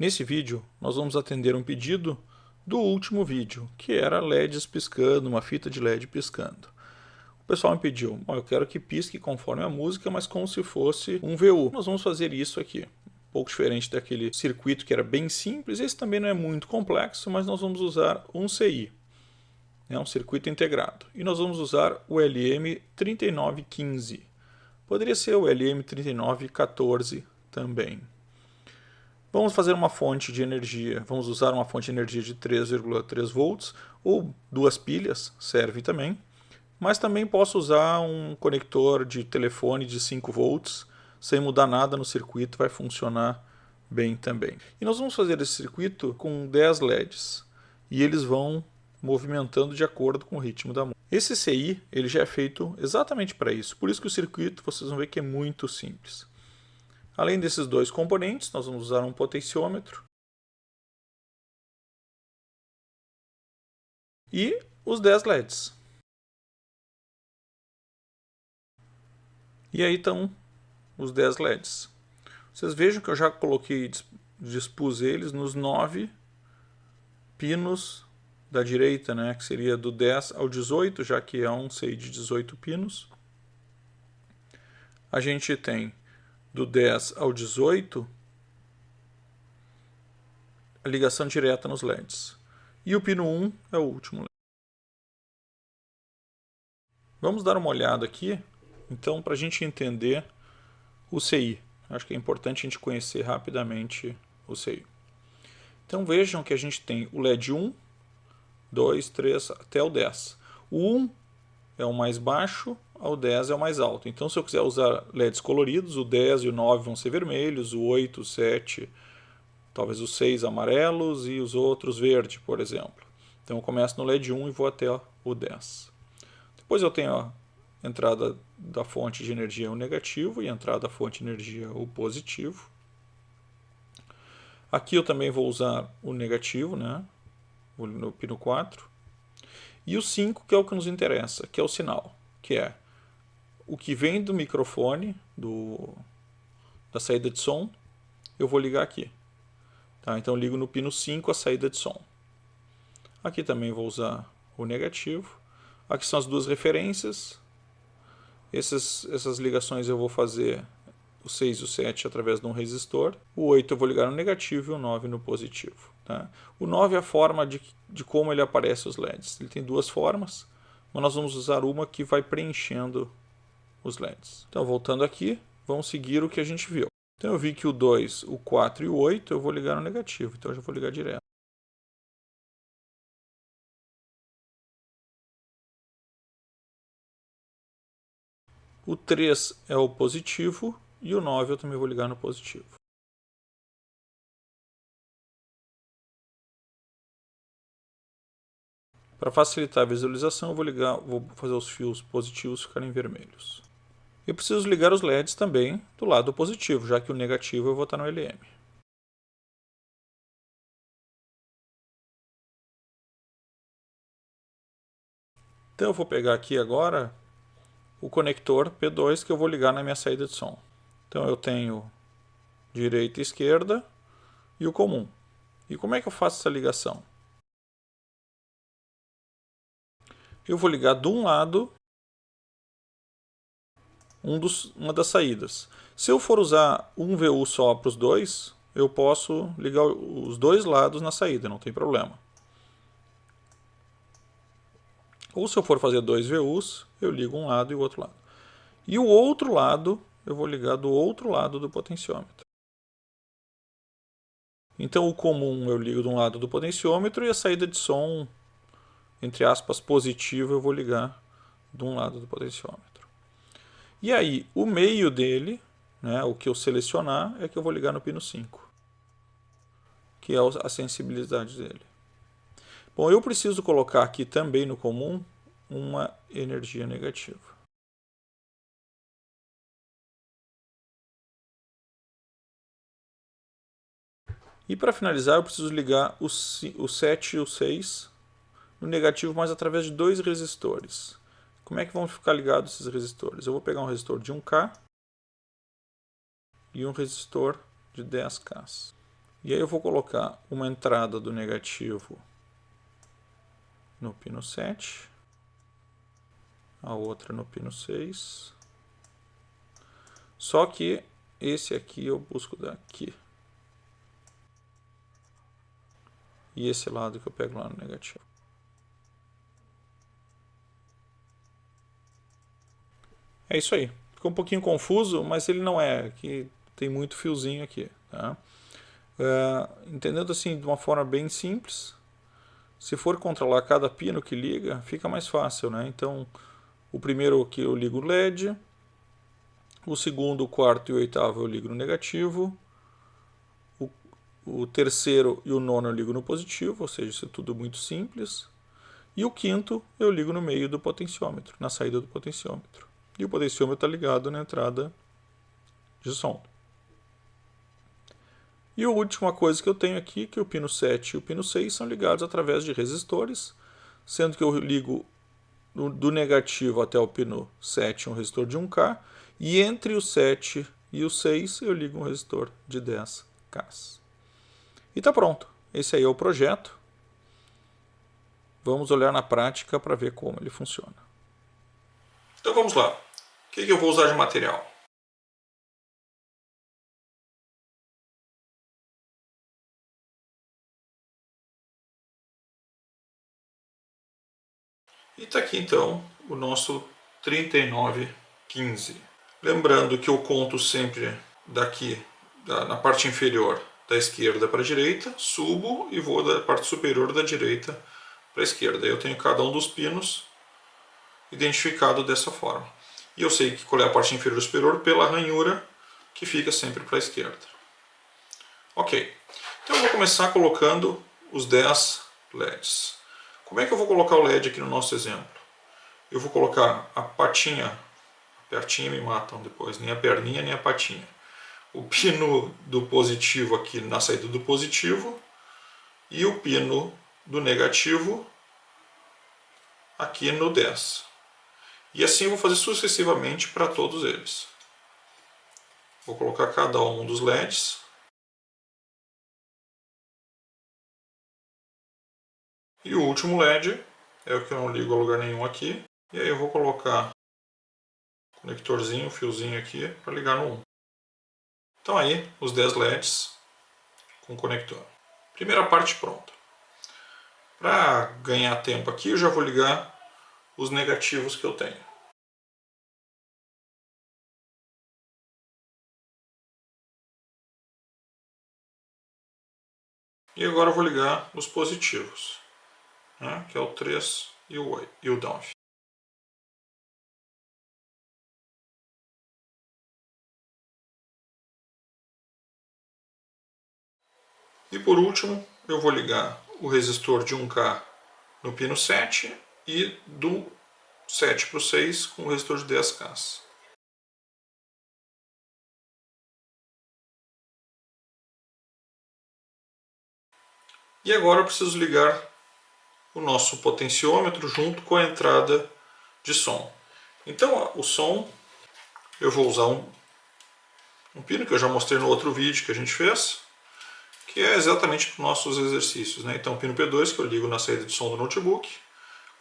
Nesse vídeo, nós vamos atender um pedido do último vídeo, que era LEDs piscando, uma fita de LED piscando. O pessoal me pediu, eu quero que pisque conforme a música, mas como se fosse um VU. Nós vamos fazer isso aqui. Um pouco diferente daquele circuito que era bem simples, esse também não é muito complexo, mas nós vamos usar um CI, um circuito integrado. E nós vamos usar o LM3915. Poderia ser o LM3914 também. Vamos fazer uma fonte de energia, vamos usar uma fonte de energia de 3,3 volts, ou duas pilhas, serve também. Mas também posso usar um conector de telefone de 5 volts, sem mudar nada no circuito, vai funcionar bem também. E nós vamos fazer esse circuito com 10 LEDs, e eles vão movimentando de acordo com o ritmo da música. Esse CI ele já é feito exatamente para isso, por isso que o circuito vocês vão ver que é muito simples. Além desses dois componentes, nós vamos usar um potenciômetro e os 10 LEDs. E aí estão os 10 LEDs. Vocês vejam que eu já coloquei, dispus eles nos 9 pinos da direita, né, que seria do 10 ao 18, já que é um CI de 18 pinos. A gente tem do 10 ao 18 a ligação direta nos LEDs. E o pino 1 é o último LED. Vamos dar uma olhada aqui, então, para a gente entender o CI. Acho que é importante a gente conhecer rapidamente o CI. Então vejam que a gente tem o LED 1, 2, 3, até o 10. O 1 é o mais baixo, o 10 é o mais alto. Então se eu quiser usar LEDs coloridos, o 10 e o 9 vão ser vermelhos, o 8, o 7, talvez os 6 amarelos e os outros verde, por exemplo. Então eu começo no LED 1 e vou até o 10. Depois eu tenho a entrada da fonte de energia o negativo e a entrada da fonte de energia o positivo. Aqui eu também vou usar o negativo, né, no pino 4. E o 5, que é o que nos interessa, que é o sinal, que é o que vem do microfone, da saída de som, eu vou ligar aqui. Tá? Então eu ligo no pino 5 a saída de som. Aqui também vou usar o negativo. Aqui são as duas referências. Essas ligações eu vou fazer o 6 e o 7 através de um resistor. O 8 eu vou ligar no negativo e o 9 no positivo. Tá? O 9 é a forma de como ele aparece os LEDs. Ele tem duas formas, mas nós vamos usar uma que vai preenchendo os LEDs. Então, voltando aqui, vamos seguir o que a gente viu. Então, eu vi que o 2, o 4 e o 8 eu vou ligar no negativo. Então, eu já vou ligar direto. O 3 é o positivo e o 9 eu também vou ligar no positivo. Para facilitar a visualização, eu vou fazer os fios positivos ficarem vermelhos. Eu preciso ligar os LEDs também do lado positivo, já que o negativo eu vou estar no LM. Então eu vou pegar aqui agora o conector P2 que eu vou ligar na minha saída de som. Então eu tenho direita e esquerda e o comum. E como é que eu faço essa ligação? Eu vou ligar de um lado uma das saídas. Se eu for usar um VU só para os dois, eu posso ligar os dois lados na saída, não tem problema. Ou se eu for fazer dois VUs, eu ligo um lado e o outro lado. E o outro lado, eu vou ligar do outro lado do potenciômetro. Então o comum eu ligo de um lado do potenciômetro e a saída de som, entre aspas, positivo, eu vou ligar de um lado do potenciômetro. E aí, o meio dele, né, o que eu selecionar, é que eu vou ligar no pino 5, que é a sensibilidade dele. Bom, eu preciso colocar aqui também no comum uma energia negativa. E para finalizar, eu preciso ligar o 7 e o 6 no negativo, mas através de dois resistores. Como é que vão ficar ligados esses resistores? Eu vou pegar um resistor de 1K e um resistor de 10K. E aí eu vou colocar uma entrada do negativo no pino 7, a outra no pino 6. Só que esse aqui eu busco daqui. E esse lado que eu pego lá no negativo. É isso aí. Ficou um pouquinho confuso, mas ele não é. Aqui tem muito fiozinho aqui. Tá? Entendendo assim de uma forma bem simples, se for controlar cada pino que liga, fica mais fácil. Né? Então, o primeiro que eu ligo o LED, o segundo, o quarto e o oitavo eu ligo no negativo, o terceiro e o nono eu ligo no positivo, ou seja, isso é tudo muito simples. E o quinto eu ligo no meio do potenciômetro, na saída do potenciômetro. E o potenciômetro está ligado na entrada de som. E a última coisa que eu tenho aqui, que o pino 7 e o pino 6 são ligados através de resistores, sendo que eu ligo do negativo até o pino 7 um resistor de 1K, e entre o 7 e o 6 eu ligo um resistor de 10K. E está pronto. Esse aí é o projeto. Vamos olhar na prática para ver como ele funciona. Então vamos lá. O que eu vou usar de material? E está aqui então o nosso 3915. Lembrando que eu conto sempre daqui, na parte inferior da esquerda para a direita, subo e vou da parte superior da direita para a esquerda. Eu tenho cada um dos pinos identificado dessa forma. E eu sei qual é a parte inferior e superior pela ranhura que fica sempre para a esquerda. Ok, então eu vou começar colocando os 10 LEDs. Como é que eu vou colocar o LED aqui no nosso exemplo? Eu vou colocar a patinha, a pertinha me matam depois, nem a perninha nem a patinha. O pino do positivo aqui na saída do positivo e o pino do negativo aqui no 10. E assim eu vou fazer sucessivamente para todos eles. Vou colocar cada um dos LEDs. E o último LED é o que eu não ligo a lugar nenhum aqui. E aí eu vou colocar o conectorzinho, o fiozinho aqui para ligar no 1. Então aí os 10 LEDs com conector. Primeira parte pronta. Para ganhar tempo aqui eu já vou ligar os negativos que eu tenho. E agora eu vou ligar os positivos, né, que é o 3 e o 8, e o down. E por último, eu vou ligar o resistor de 1K no pino 7 e do 7 para o 6 com o resistor de 10K. E agora eu preciso ligar o nosso potenciômetro junto com a entrada de som. Então o som, eu vou usar um pino que eu já mostrei no outro vídeo que a gente fez, que é exatamente para os nossos exercícios. Né? Então o pino P2 que eu ligo na saída de som do notebook,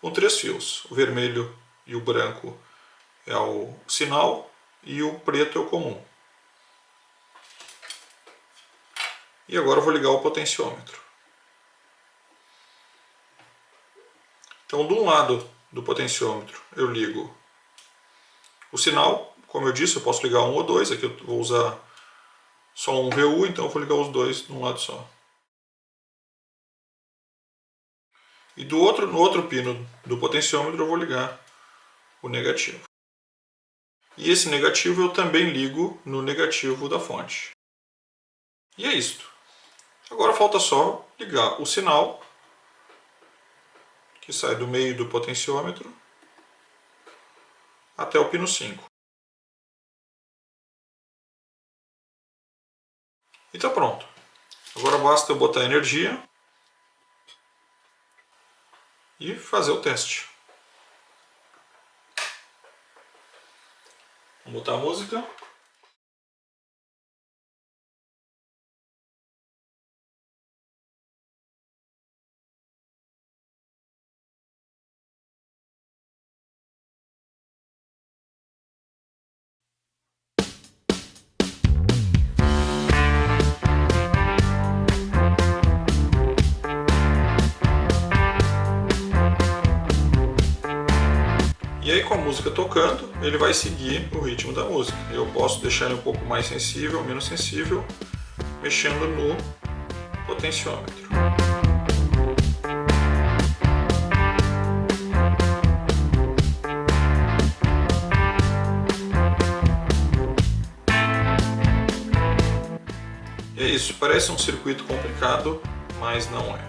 com 3 fios. O vermelho e o branco é o sinal e o preto é o comum. E agora eu vou ligar o potenciômetro. Então, de um lado do potenciômetro eu ligo o sinal. Como eu disse, eu posso ligar um ou dois. Aqui eu vou usar só um VU, então eu vou ligar os dois de um lado só. E no outro pino do potenciômetro eu vou ligar o negativo. E esse negativo eu também ligo no negativo da fonte. E é isto. Agora falta só ligar o sinal, que sai do meio do potenciômetro, até o pino 5. E está pronto. Agora basta eu botar energia e fazer o teste. Vamos botar a música. E aí, com a música tocando, ele vai seguir o ritmo da música. Eu posso deixar ele um pouco mais sensível, menos sensível, mexendo no potenciômetro. E é isso, parece um circuito complicado, mas não é.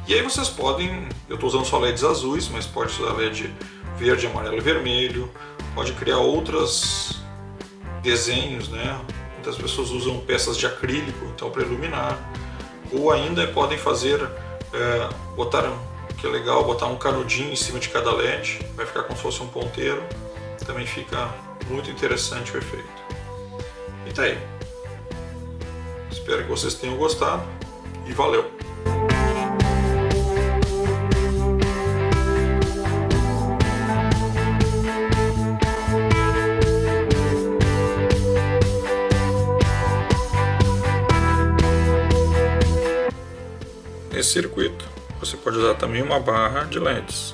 E aí vocês podem, eu estou usando só LEDs azuis, mas pode usar LED verde, amarelo e vermelho, pode criar outros desenhos, né? Muitas pessoas usam peças de acrílico então para iluminar, ou ainda podem fazer, que é legal, botar um canudinho em cima de cada LED, vai ficar como se fosse um ponteiro, também fica muito interessante o efeito. E tá aí. Espero que vocês tenham gostado e valeu! Nesse circuito você pode usar também uma barra de LEDs.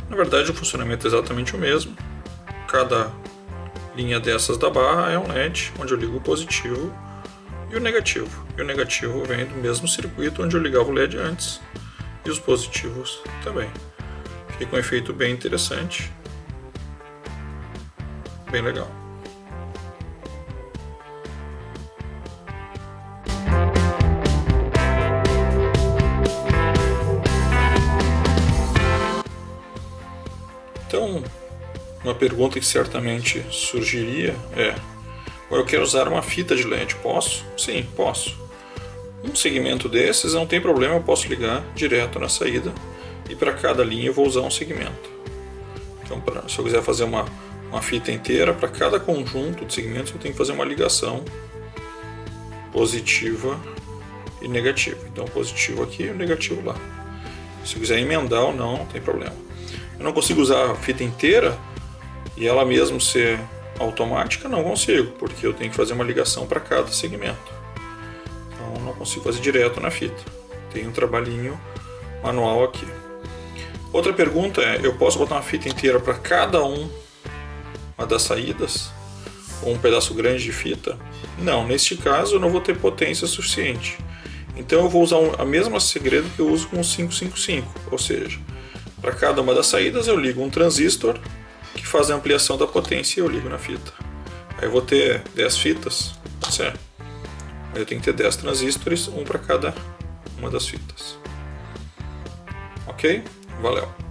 Na verdade o funcionamento é exatamente o mesmo. Cada linha dessas da barra é um LED onde eu ligo o positivo e o negativo. E o negativo vem do mesmo circuito onde eu ligava o LED antes. E os positivos também. Fica um efeito bem interessante. Bem legal. Então, uma pergunta que certamente surgiria é: eu quero usar uma fita de LED, posso? Sim, posso. Um segmento desses não tem problema, eu posso ligar direto na saída e para cada linha eu vou usar um segmento. Então, se eu quiser fazer uma fita inteira, para cada conjunto de segmentos eu tenho que fazer uma ligação positiva e negativa. Então, positivo aqui e o negativo lá. Se eu quiser emendar ou não tem problema. Eu não consigo usar a fita inteira e ela mesmo ser automática, não consigo, porque eu tenho que fazer uma ligação para cada segmento. Então não consigo fazer direto na fita. Tem um trabalhinho manual aqui. Outra pergunta é: eu posso botar uma fita inteira para cada uma das saídas? Ou um pedaço grande de fita? Não, neste caso eu não vou ter potência suficiente. Então eu vou usar a mesma segredo que eu uso com o 555, ou seja, para cada uma das saídas eu ligo um transistor que faz a ampliação da potência e eu ligo na fita. Aí eu vou ter 10 fitas, certo? Aí eu tenho que ter 10 transistores, um para cada uma das fitas. Ok? Valeu!